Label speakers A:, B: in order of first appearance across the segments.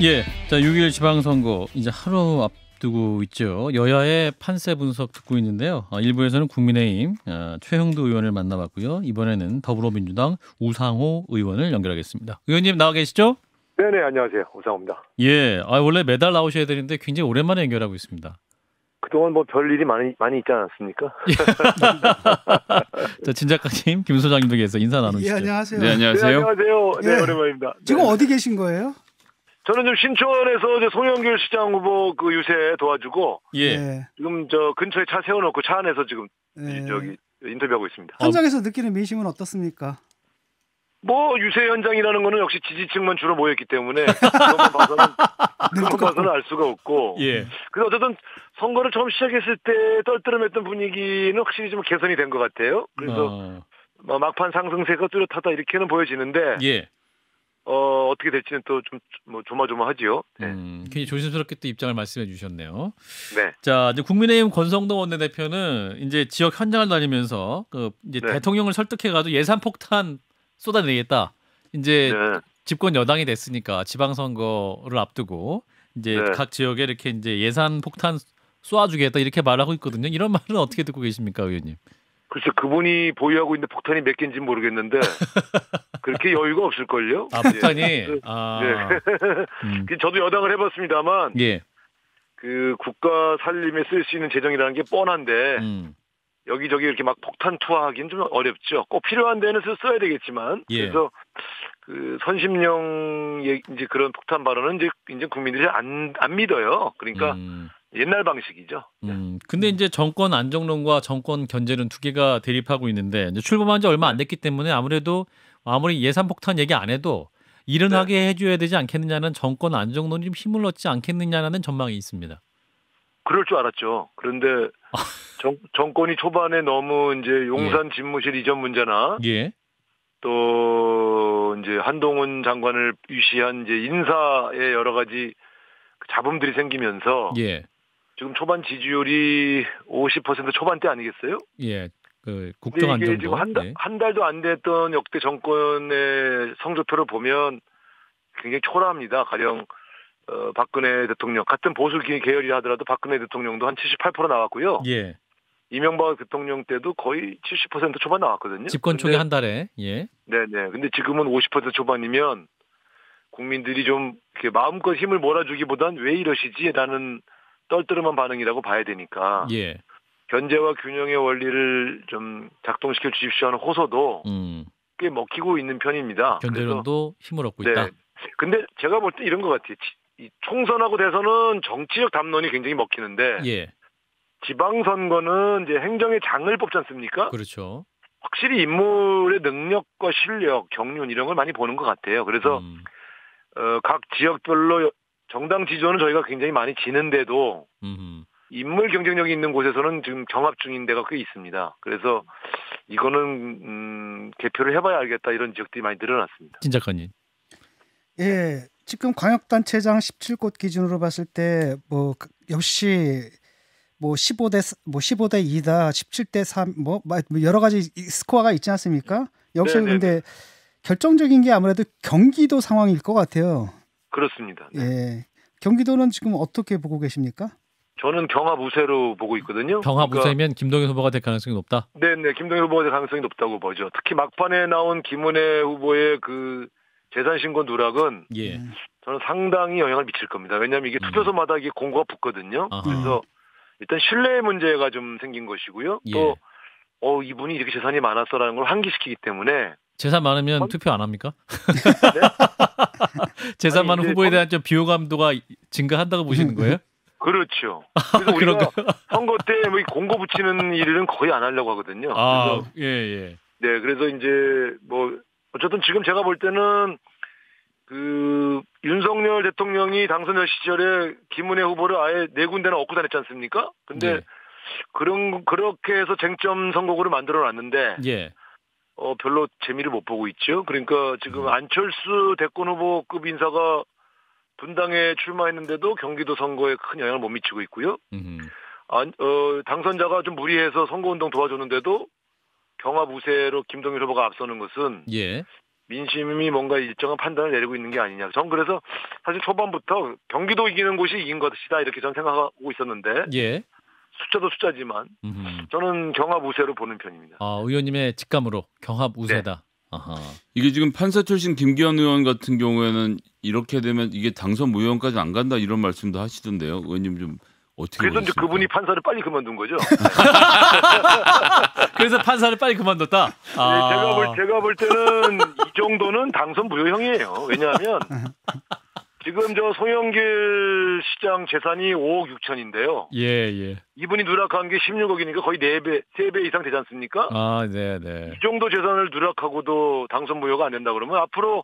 A: 예, 자 6일 지방선거 이제 하루 앞두고 있죠. 여야의 판세 분석 듣고 있는데요. 일부에서는 국민의힘 최형두 의원을 만나봤고요. 이번에는 더불어민주당 우상호 의원을 연결하겠습니다. 의원님 나와 계시죠?
B: 네네, 안녕하세요. 우상호입니다.
A: 예, 원래 매달 나오셔야 되는데 굉장히 오랜만에 연결하고 있습니다.
B: 그동안 뭐 별일이 많이 있지 않았습니까?
A: 자, 진 작가님, 김 소장님도 계셔서 인사 나누시죠.
C: 예, 안녕하세요.
A: 네, 안녕하세요.
B: 네, 안녕하세요. 네,
C: 예.
B: 오랜만입니다.
C: 지금
B: 네.
C: 어디 계신 거예요?
B: 저는 좀 신촌에서 이제 송영길 시장 후보 그 유세 도와주고
A: 예.
B: 지금 저 근처에 차 세워놓고 차 안에서 지금
C: 예.
B: 저기 인터뷰하고 있습니다.
C: 현장에서 느끼는 민심은 어떻습니까?
B: 뭐 유세 현장이라는 거는 역시 지지층만 주로 모였기 때문에 그것만 봐서는 알 수가 없고.
A: 예.
B: 그래서 어쨌든 선거를 처음 시작했을 때 떨떠름했던 분위기는 확실히 좀 개선이 된 것 같아요. 그래서 뭐 막판 상승세가 뚜렷하다 이렇게는 보여지는데.
A: 예.
B: 어떻게 될지는 또 좀 뭐 조마조마하지요. 네.
A: 굉장히 조심스럽게 또 입장을 말씀해 주셨네요.
B: 네.
A: 자, 이제 국민의힘 권성동 원내대표는 이제 지역 현장을 다니면서 이제
B: 네.
A: 대통령을 설득해가지고 예산 폭탄 쏟아내겠다. 이제
B: 네.
A: 집권 여당이 됐으니까 지방선거를 앞두고 이제
B: 네.
A: 각 지역에 이렇게 이제 예산 폭탄 쏘아주겠다 이렇게 말하고 있거든요. 이런 말은 어떻게 듣고 계십니까, 의원님?
B: 글쎄 그분이 보유하고 있는 폭탄이 몇 개인지 모르겠는데 그렇게 여유가 없을걸요.
A: 폭탄이
B: 네. 저도 여당을 해봤습니다만
A: 예.
B: 그 국가 살림에 쓸 수 있는 재정이라는 게 뻔한데 여기저기 이렇게 막 폭탄 투하하기는 좀 어렵죠. 꼭 필요한 데는 써야 되겠지만
A: 예.
B: 그래서 그 선심령 이제 그런 폭탄 발언은 이제 국민들이 안 믿어요. 그러니까 옛날 방식이죠.
A: 근데 이제 정권 안정론과 정권 견제는 두 개가 대립하고 있는데 이제 출범한 지 얼마 안 됐기 때문에 아무리 예산 폭탄 얘기 안 해도 일어나게 해줘야 되지 않겠느냐는 정권 안정론이 좀 힘을 얻지 않겠느냐는 전망이 있습니다.
B: 그럴 줄 알았죠. 그런데 정권이 초반에 너무 이제 용산 집무실 이전 문제나
A: 예.
B: 또 이제 한동훈 장관을 위시한 이제 인사의 여러 가지 잡음들이 생기면서
A: 예.
B: 지금 초반 지지율이 50% 초반대 아니겠어요?
A: 예. 그 국정
B: 근데 이게
A: 안정론.
B: 지금 한 달도 안 됐던 역대 정권의 성적표를 보면 굉장히 초라합니다. 가령 박근혜 대통령 같은 보수 계열이라 하더라도 박근혜 대통령도 한 78% 나왔고요.
A: 예.
B: 이명박 대통령 때도 거의 70% 초반 나왔거든요.
A: 집권 초기 한 달에. 예.
B: 네네. 근데 지금은 50% 초반이면 국민들이 좀 이렇게 마음껏 힘을 몰아주기보단 왜 이러시지라는 떨떠름한 반응이라고 봐야 되니까.
A: 예.
B: 견제와 균형의 원리를 좀 작동시켜 주십시오 하는 호소도 꽤 먹히고 있는 편입니다.
A: 견제론도 힘을 얻고
B: 네.
A: 있다.
B: 근데 제가 볼 때 이런 것 같아요. 이 총선하고 대선은 정치적 담론이 굉장히 먹히는데
A: 예.
B: 지방선거는 이제 행정의 장을 뽑지 않습니까?
A: 그렇죠.
B: 확실히 인물의 능력과 실력, 경륜 이런 걸 많이 보는 것 같아요. 그래서 각 지역별로 정당 지지율은 저희가 굉장히 많이 지는데도 인물 경쟁력이 있는 곳에서는 지금 경합 중인 데가 꽤 있습니다. 그래서 이거는 개표를 해봐야 알겠다 이런 지역들이 많이 늘어났습니다.
A: 진 작가님.
C: 예, 지금 광역단체장 17곳 기준으로 봤을 때 뭐 역시 뭐 15대 2다, 17대 3 뭐 여러 가지 스코어가 있지 않습니까? 역시
B: 네네네.
C: 근데 결정적인 게 아무래도 경기도 상황일 것 같아요.
B: 그렇습니다. 네.
C: 예, 경기도는 지금 어떻게 보고 계십니까?
B: 저는 경합 우세로 보고 있거든요.
A: 경합 우세면 김동연 후보가 될 가능성이 높다.
B: 네네, 김동연 후보가 될 가능성이 높다고 보죠. 특히 막판에 나온 김은혜 후보의 그 재산신고 누락은
A: 예.
B: 저는 상당히 영향을 미칠 겁니다. 왜냐하면 이게 투표소마다 이게 공고가 붙거든요.
A: 아하.
B: 그래서 일단 신뢰 문제가 좀 생긴 것이고요.
A: 예.
B: 또 이분이 이렇게 재산이 많았어라는 걸 환기시키기 때문에
A: 재산 많으면 투표 안 합니까?
B: 네?
A: 재산
B: 아니,
A: 많은
B: 이제
A: 후보에 대한 좀 비호감도가 증가한다고 보시는 거예요?
B: 그렇죠. 그래서 우리가 선거 때 뭐 공고 붙이는 일은 거의 안 하려고 하거든요.
A: 아,
B: 그래서
A: 예.
B: 네, 그래서 이제 뭐 어쨌든 지금 제가 볼 때는 그 윤석열 대통령이 당선자 시절에 김은혜 후보를 아예 네 군데나 얻고 다녔지 않습니까? 근데
A: 예.
B: 그렇게 해서 쟁점 선거구를 만들어 놨는데
A: 예.
B: 별로 재미를 못 보고 있죠. 그러니까 지금 안철수 대권 후보급 인사가 분당에 출마했는데도 경기도 선거에 큰 영향을 못 미치고 있고요. 당선자가 좀 무리해서 선거운동 도와줬는데도 경합 우세로 김동연 후보가 앞서는 것은
A: 예.
B: 민심이 뭔가 일정한 판단을 내리고 있는 게 아니냐. 전 그래서 사실 초반부터 경기도 이기는 곳이 이긴 것이다 이렇게 저는 생각하고 있었는데
A: 예.
B: 숫자도 숫자지만 저는 경합 우세로 보는 편입니다.
A: 의원님의 직감으로 경합 우세다.
B: 네.
A: 아하.
D: 이게 지금 판사 출신 김기현 의원 같은 경우에는 이렇게 되면 이게 당선 무효까지 안 간다 이런 말씀도 하시던데요. 의원님 좀 어떻게
B: 그래서 이제
D: 보셨습니까?
B: 그분이 판사를 빨리 그만둔 거죠.
A: 그래서 판사를 빨리 그만뒀다.
B: 네, 제가 볼 때는 이 정도는 당선 무효형이에요. 왜냐하면 지금 저 송영길 시장 재산이 5억 6천인데요.
A: 예.
B: 이분이 누락한 게 16억이니까 거의 4배, 3배 이상 되지 않습니까?
A: 네.
B: 이 정도 재산을 누락하고도 당선 무효가 안 된다 그러면 앞으로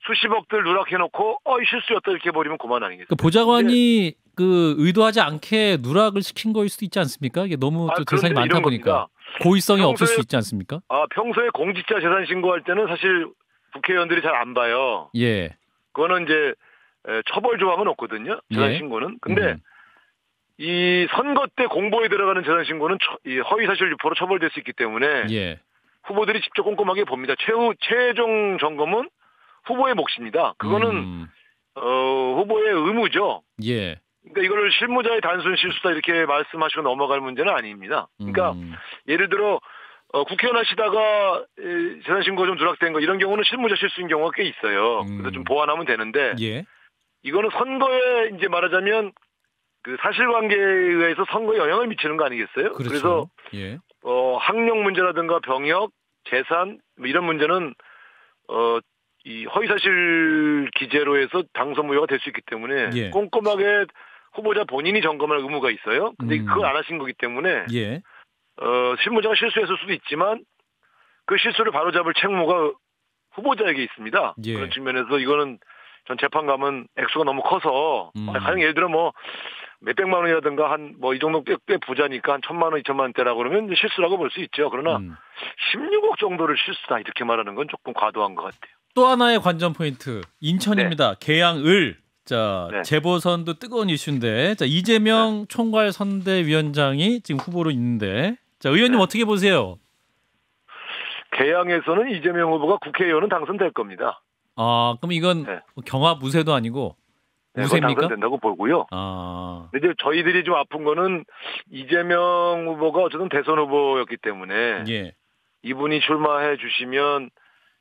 B: 수십억들 누락해놓고 실수였다 이렇게 버리면 그만 아니겠어요?
A: 그 보좌관이 그 의도하지 않게 누락을 시킨 거일 수도 있지 않습니까? 이게 너무 또 재산이 많다 보니까 고의성이 없을 수 있지 않습니까?
B: 평소에 공직자 재산 신고할 때는 사실 국회의원들이 잘 안 봐요.
A: 예.
B: 그거는 이제 처벌 조항은 없거든요. 재산 신고는. 근데 이 선거 때 공보에 들어가는 재산 신고는 허위사실 유포로 처벌될 수 있기 때문에 후보들이 직접 꼼꼼하게 봅니다. 최종 점검은 후보의 몫입니다. 그거는 후보의 의무죠.
A: 예.
B: 그러니까 이거를 실무자의 단순 실수다 이렇게 말씀하시고 넘어갈 문제는 아닙니다. 그러니까 예를 들어 국회의원 하시다가 재산 신고 좀 누락된 거 이런 경우는 실무자 실수인 경우가 꽤 있어요. 그래서 좀 보완하면 되는데 이거는 선거에 이제 말하자면 그 사실관계에 의해서 선거에 영향을 미치는 거 아니겠어요?
A: 그렇죠.
B: 그래서 학력 문제라든가 병역, 재산 뭐 이런 문제는 이 허위사실 기재로 해서 당선 무효가 될 수 있기 때문에 꼼꼼하게 후보자 본인이 점검할 의무가 있어요. 근데 그걸 안 하신 거기 때문에 실무자가 실수했을 수도 있지만 그 실수를 바로잡을 책무가 후보자에게 있습니다. 그런 측면에서 이거는 전 재판 가면 액수가 너무 커서 가령 예를 들어 뭐 몇백만 원이라든가 한 뭐 이 정도 꽤 부자니까 한 1,000만 원, 2,000만 원대라고 그러면 실수라고 볼 수 있죠. 그러나 16억 정도를 실수다 이렇게 말하는 건 조금 과도한 것 같아요.
A: 또 하나의 관전 포인트 인천입니다. 계양을 재보선도 뜨거운 이슈인데 이재명 총괄 선대위원장이 지금 후보로 있는데 의원님 어떻게 보세요?
B: 계양에서는 이재명 후보가 국회의원은 당선될 겁니다.
A: 그럼 이건 경합 우세도 아니고 우세입니까?
B: 당선된다고 보고요. 근데 이제 저희들이 좀 아픈 거는 이재명 후보가 어쨌든 대선 후보였기 때문에 이분이 출마해 주시면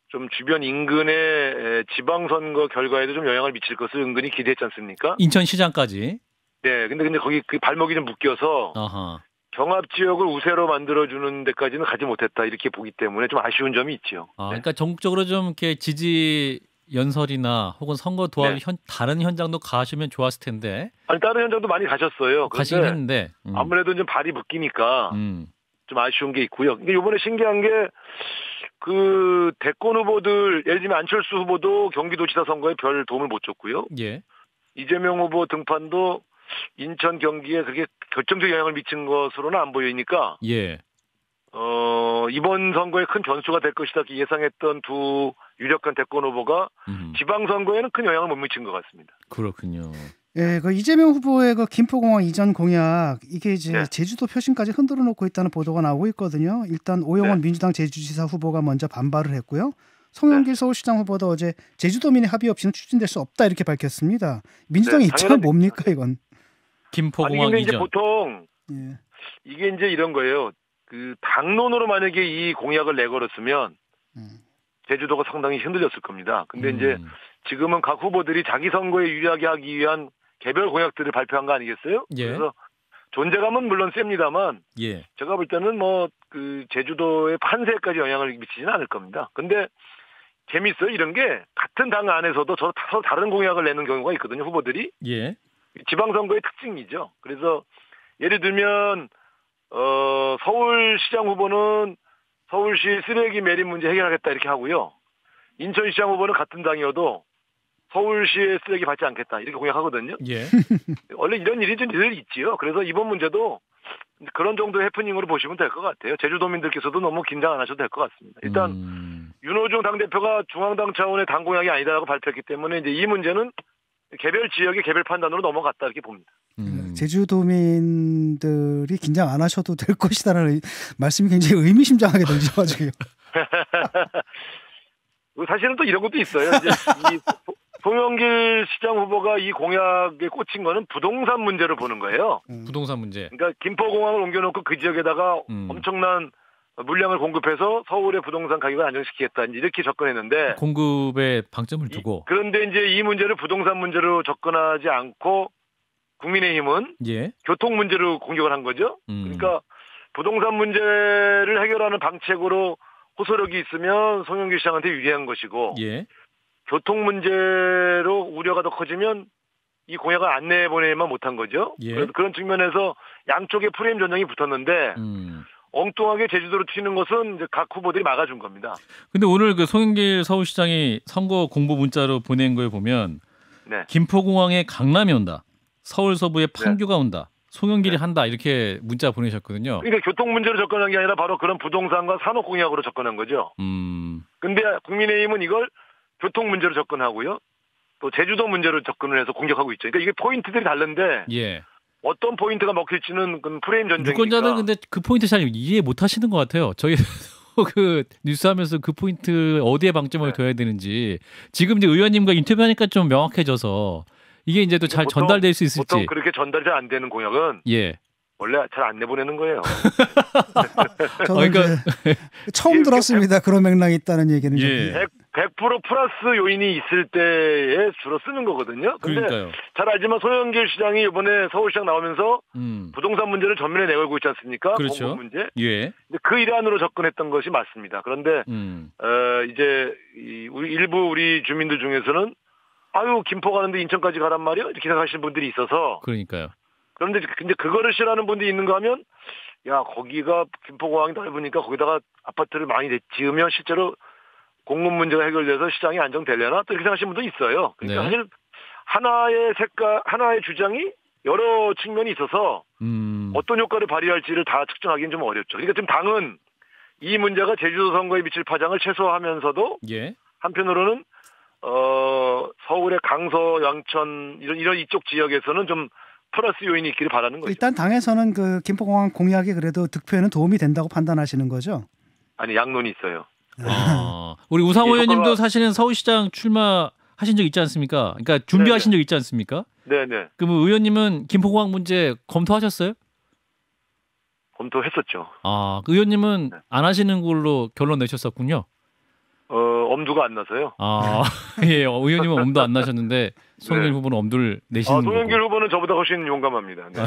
B: 좀 주변 인근의 지방선거 결과에도 좀 영향을 미칠 것을 은근히 기대했지 않습니까?
A: 인천시장까지.
B: 네, 근데 거기 그 발목이 좀 묶여서 경합 지역을 우세로 만들어주는 데까지는 가지 못했다 이렇게 보기 때문에 좀 아쉬운 점이 있죠.
A: 그러니까 전국적으로 좀 이렇게 지지 연설이나 혹은 선거 도와주 다른 현장도 가시면 좋았을 텐데.
B: 아니 다른 현장도 많이 가셨어요.
A: 가시긴 했는데
B: 아무래도 좀 발이 묶이니까 좀 아쉬운 게 있고요. 근데 이번에 신기한 게 그 대권 후보들 예를 들면 안철수 후보도 경기도지사 선거에 별 도움을 못 줬고요. 이재명 후보 등판도 인천 경기에 그렇게 결정적 영향을 미친 것으로는 안 보이니까 이번 선거에 큰 변수가 될 것이다 예상했던 두 유력한 대권 후보가 지방선거에는 큰 영향을 못 미친 것 같습니다.
A: 그렇군요.
C: 그 이재명 후보의 그 김포공항 이전 공약 이게 이제 제주도 표심까지 흔들어 놓고 있다는 보도가 나오고 있거든요. 일단 오영원 민주당 제주지사 후보가 먼저 반발을 했고요. 송영길 서울시장 후보도 어제 제주도민의 합의 없이는 추진될 수 없다 이렇게 밝혔습니다. 민주당의 입장은 뭡니까 이건?
A: 김포공항
B: 이전.
A: 이제
B: 보통 이게 이제 이런 거예요. 그 당론으로 만약에 이 공약을 내걸었으면 제주도가 상당히 흔들렸을 겁니다. 근데 이제 지금은 각 후보들이 자기 선거에 유리하게 하기 위한 개별 공약들을 발표한 거 아니겠어요? 그래서 존재감은 물론 셉니다만 제가 볼 때는 뭐 그 제주도의 판세까지 영향을 미치지는 않을 겁니다. 근데 재밌어요. 이런 게 같은 당 안에서도 서로 다른 공약을 내는 경우가 있거든요. 후보들이. 지방선거의 특징이죠. 그래서 예를 들면 서울시장 후보는 서울시 쓰레기 매립 문제 해결하겠다 이렇게 하고요. 인천시장 후보는 같은 당이어도 서울시의 쓰레기 받지 않겠다 이렇게 공약하거든요. 원래 이런 일이 좀 늘 있지요. 그래서 이번 문제도 그런 정도의 해프닝으로 보시면 될 것 같아요. 제주도민들께서도 너무 긴장 안 하셔도 될 것 같습니다. 일단 윤호중 당대표가 중앙당 차원의 당 공약이 아니다라고 발표했기 때문에 이제 이 문제는 개별 지역의 개별 판단으로 넘어갔다 이렇게 봅니다.
C: 제주도민들이 긴장 안 하셔도 될 것이다라는 말씀이 굉장히 의미심장하게 들리셔가지고요.
B: 사실은 또 이런 것도 있어요. 이제 이 송영길 시장 후보가 이 공약에 꽂힌 거는 부동산 문제를 보는 거예요.
A: 부동산 문제.
B: 그러니까 김포공항을 옮겨놓고 그 지역에다가 엄청난 물량을 공급해서 서울의 부동산 가격을 안정시키겠다 이렇게 접근했는데
A: 공급에 방점을 두고
B: 그런데 이제 이 문제를 부동산 문제로 접근하지 않고 국민의힘은
A: 예.
B: 교통 문제로 공격을 한 거죠. 그러니까 부동산 문제를 해결하는 방책으로 호소력이 있으면 송영길 시장한테 유리한 것이고
A: 예.
B: 교통 문제로 우려가 더 커지면 이 공약을 안 내보내만 못한 거죠.
A: 예.
B: 그런 측면에서 양쪽의 프레임 전쟁이 붙었는데 엉뚱하게 제주도로 튀는 것은 이제 각 후보들이 막아준 겁니다.
A: 근데 오늘 그 송영길 서울시장이 선거 공보 문자로 보낸 거에 보면
B: 네.
A: 김포공항에 강남이 온다. 서울 서부에 판교가
B: 네.
A: 온다. 송영길이 한다. 이렇게 문자 보내셨거든요.
B: 그러니까 교통 문제로 접근한 게 아니라 바로 그런 부동산과 산업 공약으로 접근한 거죠. 근데 국민의힘은 이걸 교통 문제로 접근하고요. 또 제주도 문제로 접근을 해서 공격하고 있죠. 그러니까 이게 포인트들이 다른데
A: 예.
B: 어떤 포인트가 먹힐지는 그 프레임 전쟁이니까.
A: 유권자들은 근데 그 포인트 잘 이해 못 하시는 것 같아요. 저희 그 뉴스하면서 그 포인트 어디에 방점을 둬야 되는지 지금 이제 의원님과 인터뷰하니까 좀 명확해져서 이게 이제 또 잘 전달될 수 있을지.
B: 보통 그렇게 전달이 잘 안 되는 공약은
A: 예.
B: 원래 잘 안 내보내는 거예요.
C: 저는
A: 그러니까
C: 처음 들었습니다. 그런 맥락이 있다는 얘기는.
A: 예.
B: 100% 플러스 요인이 있을 때에 주로 쓰는 거거든요. 근데
A: 그러니까요.
B: 잘 알지만 송영길 시장이 이번에 서울시장 나오면서 부동산 문제를 전면에 내걸고 있지 않습니까?
A: 그렇죠.
B: 공급 문제.
A: 예.
B: 근데 그 일환으로 접근했던 것이 맞습니다. 그런데 이제 우리 주민들 중에서는 아유 김포 가는데 인천까지 가란 말이야 이렇게 생각하시는 분들이 있어서.
A: 그러니까요.
B: 그런데 근데 그거를 싫어하는 분들이 있는가 하면 야 거기가 김포공항이 넓으니까 거기다가 아파트를 많이 지으면 실제로 공급 문제가 해결돼서 시장이 안정되려나 또 이렇게 생각하시는 분도 있어요. 그러니까
A: 네.
B: 사실 하나의 주장이 여러 측면이 있어서 어떤 효과를 발휘할지를 다 측정하기는 좀 어렵죠. 그러니까 지금 당은 이 문제가 제주도 선거에 미칠 파장을 최소화하면서도
A: 예.
B: 한편으로는 서울의 강서, 양천 이런 이쪽 지역에서는 좀 플러스 요인이 있기를 바라는 거죠.
C: 일단 당에서는 그 김포공항 공약이 그래도 득표에는 도움이 된다고 판단하시는 거죠?
B: 아니 양론이 있어요.
A: 우리 우상호 의원님도 사실은 서울시장 출마하신 적 있지 않습니까? 그러니까 준비하신 적 있지 않습니까?
B: 네네.
A: 그럼 의원님은 김포공항 문제 검토하셨어요?
B: 검토했었죠.
A: 그 의원님은 안 하시는 걸로 결론 내셨었군요.
B: 엄두가 안 나서요.
A: 예, 의원님은 엄두 안 나셨는데 송영길 후보는 엄두를 내시는 거고.
B: 송영길 후보는 저보다 훨씬 용감합니다. 네.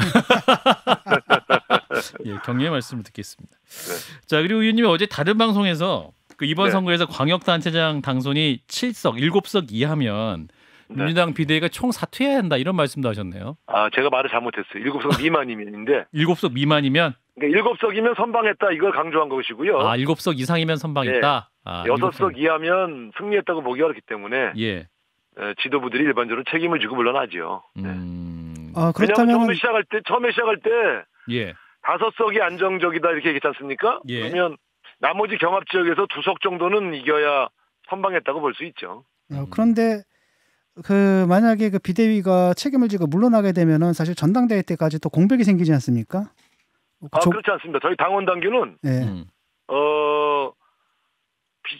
A: 예, 격려의 말씀을 듣겠습니다. 네. 자, 그리고 의원님이 어제 다른 방송에서 그 이번 선거에서 광역단체장 당선이 7석 이하면 민주당 비대위가 총 사퇴해야 한다 이런 말씀도 하셨네요.
B: 제가 말을 잘못했어요. 7석 미만이면인데.
A: 7석 미만이면?
B: 그러니까 7석이면 선방했다 이걸 강조한 것이고요.
A: 7석 이상이면 선방했다?
B: 6석 이하면 승리했다고 보기 어렵기 때문에
A: 예.
B: 지도부들이 일반적으로 책임을 지고 물러나죠.
C: 그렇다면
B: 왜냐하면 처음에 시작할 때
A: 예.
B: 5석이 안정적이다 이렇게 얘기했지 않습니까?
A: 예.
B: 그러면 나머지 경합 지역에서 2석 정도는 이겨야 선방했다고 볼 수 있죠.
C: 그런데 그 만약에 그 비대위가 책임을 지고 물러나게 되면은 사실 전당대회 때까지 또 공백이 생기지 않습니까?
B: 그렇지 않습니다. 저희 당원 당규는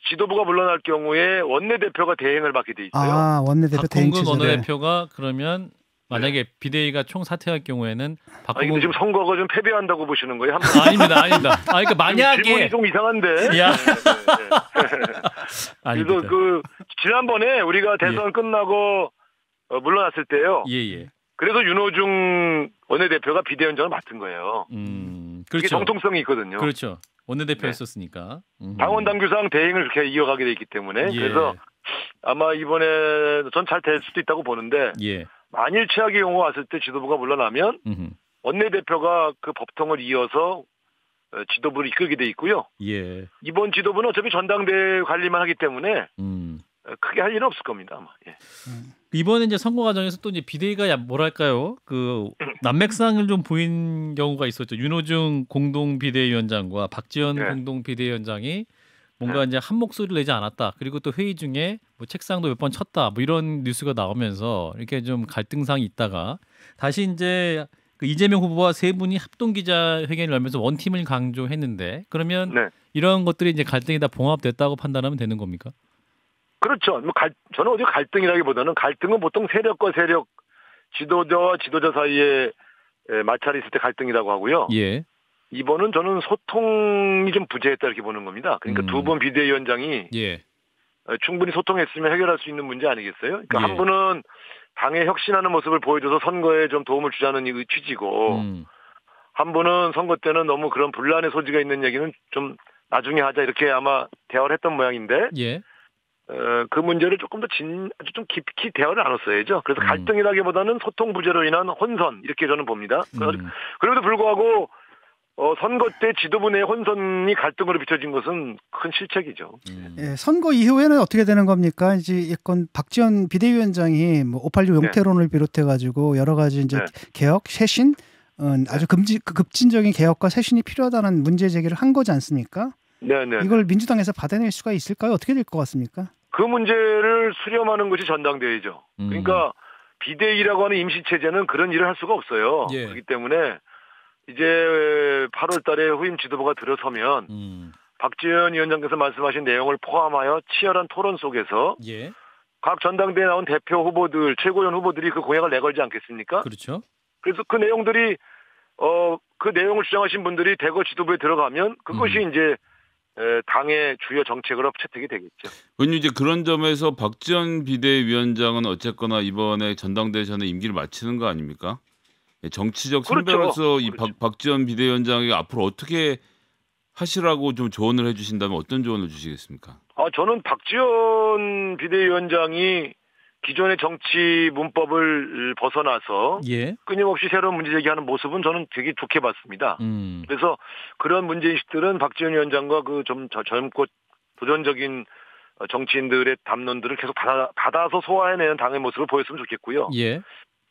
B: 지도부가 물러날 경우에 원내대표가 대행을 맡게 돼 있어요.
C: 원내대표 대행 체제.
A: 원내대표가 그러면 만약에 비대위가 총 사퇴할 경우에는
B: 근데 지금 선거가 좀 패배한다고 보시는 거예요?
A: 아닙니다. 그러니까 만약에
B: 질문이 좀 이상한데.
A: 야.
B: 그래서 지난번에 우리가 대선 끝나고 물러났을 때요.
A: 예.
B: 그래서 윤호중 원내대표가 비대위원장을 맡은 거예요.
A: 그렇죠.
B: 이게 정통성이 있거든요.
A: 그렇죠. 원내대표였었으니까.
B: 당원 당규상 대행을 그렇게 이어가게 돼 있기 때문에 그래서 아마 이번에 전 잘 될 수도 있다고 보는데 만일 최악의 경우가 왔을 때 지도부가 물러나면 원내대표가 그 법통을 이어서 지도부를 이끌게 돼 있고요. 이번 지도부는 어차피 전당대회 관리만 하기 때문에 크게 할 일은 없을 겁니다. 아마.
A: 이번에 이제 선거 과정에서 또 이제 비대위가 뭐랄까요? 그 난맥상을 좀 보인 경우가 있었죠. 윤호중 공동 비대위원장과 박지원 공동 비대위원장이 뭔가 이제 한 목소리를 내지 않았다. 그리고 또 회의 중에 뭐 책상도 몇 번 쳤다. 뭐 이런 뉴스가 나오면서 이렇게 좀 갈등상이 있다가 다시 이제 그 이재명 후보와 세 분이 합동 기자회견을 열면서 원팀을 강조했는데 그러면 이런 것들이 이제 갈등이 다 봉합됐다고 판단하면 되는 겁니까?
B: 그렇죠. 저는 어디 갈등이라기보다는 갈등은 보통 세력과 세력, 지도자와 지도자 사이에 마찰이 있을 때 갈등이라고 하고요.
A: 예.
B: 이번은 저는 소통이 좀 부재했다 이렇게 보는 겁니다. 그러니까 두 분 비대위원장이
A: 예.
B: 충분히 소통했으면 해결할 수 있는 문제 아니겠어요? 그러니까
A: 예.
B: 한 분은 당에 혁신하는 모습을 보여줘서 선거에 좀 도움을 주자는 이 취지고 한 분은 선거 때는 너무 그런 분란의 소지가 있는 얘기는 좀 나중에 하자 이렇게 아마 대화를 했던 모양인데
A: 예.
B: 그 문제를 조금 더 아주 좀 깊이 대화를 나눴어야죠. 그래서 갈등이라기보다는 소통 부재로 인한 혼선 이렇게 저는 봅니다. 그럼에도 불구하고 선거 때 지도부 내 혼선이 갈등으로 비춰진 것은 큰 실책이죠.
C: 예, 선거 이후에는 어떻게 되는 겁니까? 이제 예컨 박지원 비대위원장이 뭐 586 용태론을 비롯해 가지고 여러 가지 이제 개혁, 쇄신, 아주 급진적인 개혁과 쇄신이 필요하다는 문제 제기를 한 거지 않습니까?
B: 네네.
C: 이걸 민주당에서 받아낼 수가 있을까요? 어떻게 될 것 같습니까?
B: 그 문제를 수렴하는 것이 전당대회죠. 그러니까 비대위라고 하는 임시 체제는 그런 일을 할 수가 없어요.
A: 예.
B: 그렇기 때문에 이제 8월 달에 후임 지도부가 들어서면 박지원 위원장께서 말씀하신 내용을 포함하여 치열한 토론 속에서
A: 예.
B: 각 전당대회에 나온 대표 후보들, 최고위원 후보들이 그 공약을 내걸지 않겠습니까?
A: 그렇죠.
B: 그래서 그 내용들이 그 내용을 주장하신 분들이 대거 지도부에 들어가면 그것이 이제 당의 주요 정책으로 채택이 되겠죠.
D: 의원님 이제 그런 점에서 박지원 비대위원장은 어쨌거나 이번에 전당대회 전에 임기를 마치는 거 아닙니까? 정치적 선배로서
B: 그렇죠.
D: 이 박지원 비대위원장이 앞으로 어떻게 하시라고 좀 조언을 해주신다면 어떤 조언을 주시겠습니까?
B: 저는 박지원 비대위원장이 기존의 정치 문법을 벗어나서
A: 예.
B: 끊임없이 새로운 문제 제기하는 모습은 저는 되게 좋게 봤습니다. 그래서 그런 문제인식들은 박지원 위원장과 그 좀 젊고 도전적인 정치인들의 담론들을 계속 받아서 소화해내는 당의 모습을 보였으면 좋겠고요.
A: 예.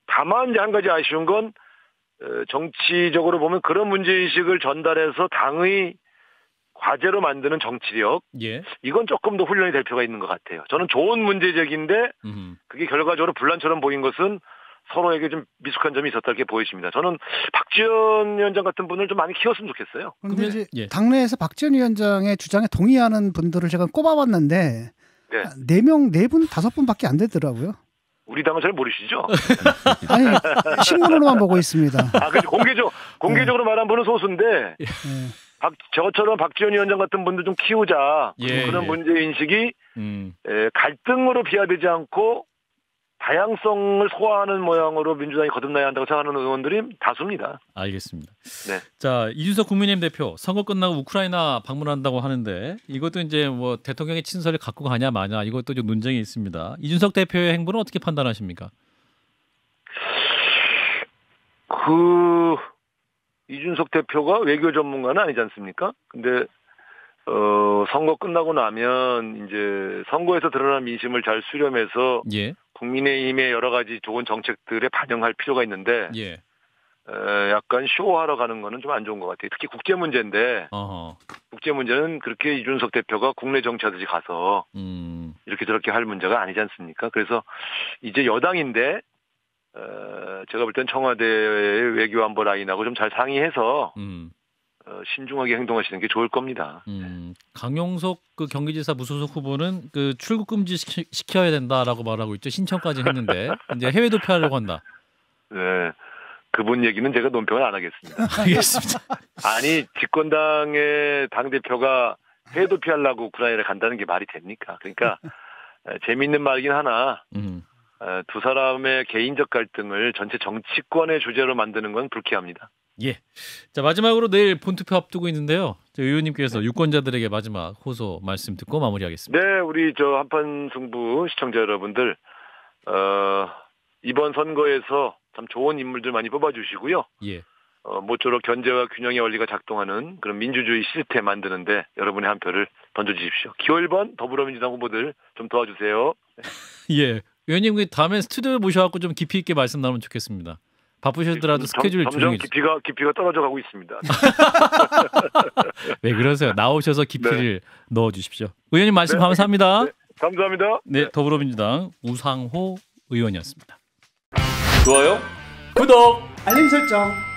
B: 다만 이제 한 가지 아쉬운 건 정치적으로 보면 그런 문제인식을 전달해서 당의 과제로 만드는 정치력
A: 예.
B: 이건 조금 더 훈련이 될 필요가 있는 것 같아요. 저는 좋은 문제제기인데 그게 결과적으로 분란처럼 보인 것은 서로에게 좀 미숙한 점이 있었다 이렇게 보여집니다. 저는 박지원 위원장 같은 분을 좀 많이 키웠으면 좋겠어요.
C: 그런데 이제 당내에서 박지원 위원장의 주장에 동의하는 분들을 제가 꼽아봤는데 4명, 4분, 5분밖에 안 되더라고요.
B: 우리 당은 잘 모르시죠?
C: 아니 신문으로만 보고 있습니다.
B: 그렇죠. 공개적으로 말한 분은 소수인데 저처럼 박지원 위원장 같은 분들 좀 키우자. 그런 문제 인식이 갈등으로 비화되지 않고 다양성을 소화하는 모양으로 민주당이 거듭나야 한다고 생각하는 의원들이 다수입니다.
A: 알겠습니다.
B: 네.
A: 자, 이준석 국민의힘 대표 선거 끝나고 우크라이나 방문한다고 하는데 이것도 이제 뭐 대통령의 친서를 갖고 가냐 마냐 이것도 좀 논쟁이 있습니다. 이준석 대표의 행보는 어떻게 판단하십니까?
B: 이준석 대표가 외교 전문가는 아니지 않습니까? 근데 선거 끝나고 나면 이제 선거에서 드러난 민심을 잘 수렴해서 국민의힘의 여러 가지 좋은 정책들에 반영할 필요가 있는데 약간 쇼하러 가는 거는 좀 안 좋은 것 같아요. 특히 국제 문제인데 국제 문제는 그렇게 이준석 대표가 국내 정치하듯이 가서 이렇게 저렇게 할 문제가 아니지 않습니까? 그래서 이제 여당인데 제가 볼 땐 청와대의 외교안보 라인하고 좀 잘 상의해서 신중하게 행동하시는 게 좋을 겁니다.
A: 강용석 그 경기지사 무소속 후보는 그 출국 금지 시켜야 된다라고 말하고 있죠. 신청까지 했는데 이제 해외 도피하려고 한다.
B: 네, 그분 얘기는 제가 논평을 안 하겠습니다.
A: 알겠습니다.
B: 아니 집권당의 당 대표가 해외 도피하려고 우크라이나에 간다는 게 말이 됩니까? 그러니까 재미있는 말이긴 하나. 두 사람의 개인적 갈등을 전체 정치권의 주제로 만드는 건 불쾌합니다.
A: 예. 자, 마지막으로 내일 본투표 앞두고 있는데요. 의원님께서 유권자들에게 마지막 호소 말씀 듣고 마무리하겠습니다.
B: 네, 우리 한판 승부 시청자 여러분들 이번 선거에서 참 좋은 인물들 많이 뽑아주시고요. 모쪼록 견제와 균형의 원리가 작동하는 그런 민주주의 시스템 만드는데 여러분의 한 표를 던져주십시오. 기호 1번 더불어민주당 후보들 좀 도와주세요.
A: 예. 의원님 다음에 스튜디오에 모셔갖고 좀 깊이 있게 말씀 나누면 좋겠습니다. 바쁘시더라도 스케줄
B: 점점 깊이가 떨어져 가고 있습니다.
A: 왜 그러세요? 나오셔서 깊이를 넣어주십시오. 의원님 말씀 감사합니다.
B: 감사합니다.
A: 네, 더불어민주당 우상호 의원이었습니다.
D: 좋아요,
A: 구독,
C: 알림 설정.